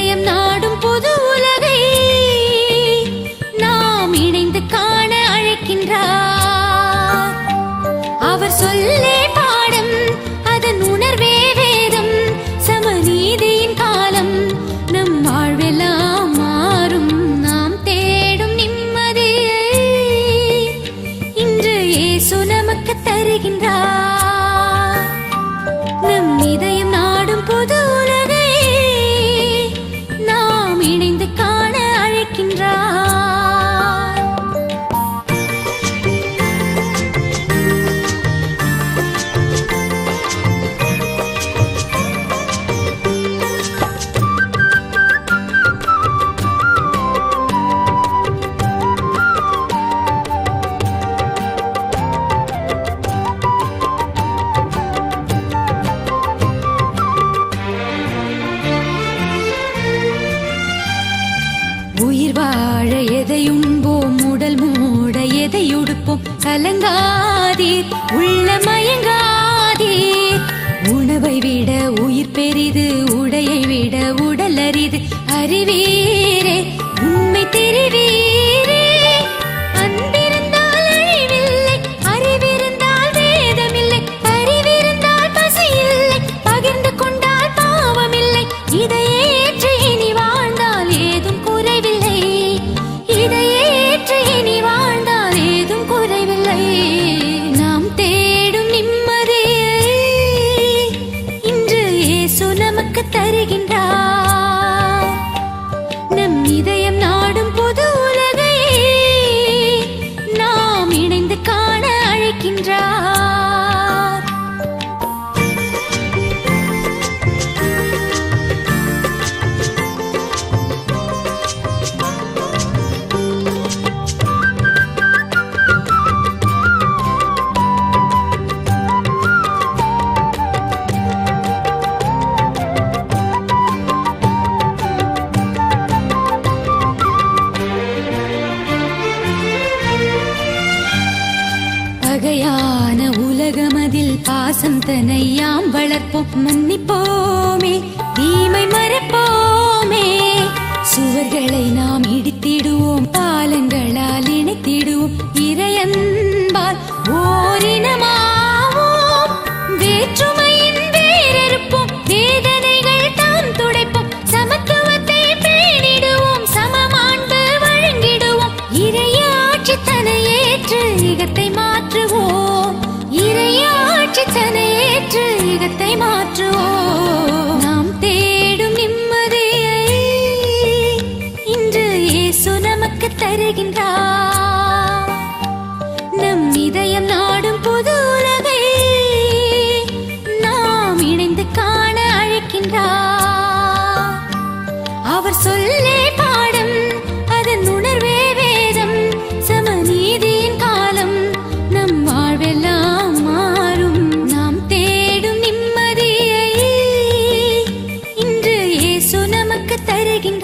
இதயம் நாடும் புது உலகை நாம் இணைந்து காண அழைக்கின்றார். அவர் சொல்லே பாடம், அதன் உணர்வே வேதம். சமநீதியின் காலம் நம் வாழ்வெல்லாம் மாறும். நாம் தேடும் நிம்மதியை இன்று இயேசு நமக்கு தருகின்றார். நம் இதயம் நாடும் புது உலகை நாம் இணைந்து காண அழைக்கின்றார். உயிர் வாழ எதையுண்போம், உடல் மூட எதையுடுப்போம். கலங்காதீர், உள்ள மயங்காதீர். உணவை விட உயிர் பெரிது, உடையை விட உடல் அரிது. அறிவீரே, உண்மை தெரிவீரே. அன்பிருந்தால் அழிவில்லை, அறிவிருந்தால் வேதமில்லை. பரிவிருந்தால் பசியில்லை, பகிர்ந்து கொண்டால் பாவமில்லை. இதையேற்று இனி வாழ்ந்தால் ஏதும் குறைவில்லை. இதையேற்று இனி வாழ்ந்தால் ஏதும் குறைவில்லை. நாம் தேடும் நிம்மதியை இன்று இயேசு நமக்கு தருகின்றார். நம் இதயம் நாடும் புது உலகை நாம் இணைந்து காண அழைக்கின்றார். பகையான உலகமதில் பாசம் தன்னை யாம் வளர்ப்போம். மன்னிப்போமே, தீமை மறப்போமே. சுவர்களை நாம் இடித்திடுவோம், பாலங்களால் இணைத்திடுவோம். இறையன்பால் ஓரினமாவோம். வேற்றுமையின் வேறறுப்போம், வேதனைகள் தாம் துடைப்போம். சமத்துவத்தை பேணிடுவோம், சமமாண்பு வழங்கிடுவோம். இறையாட்சி தனையேற்று யுகத்தை மாற்றுவோம். இறையாட்சி தனையேற்று யுகத்தை மாற்றுவோம். நாம் தேடும் நிம்மதியை இன்று இயேசு நமக்கு தருகின்றார். நம் இதயம் நாடும் புது உலகை நாம் இணைந்து காண அழைக்கின்றார். அவர் சொல்லே பாடம், அதன் உணர்வே வேதம். சமநீதியின் காலம் நம் வாழ்வெல்லாம் மாறும். நாம் தேடும் நிம்மதியை இன்று இயேசு நமக்கு தருகின்றார்.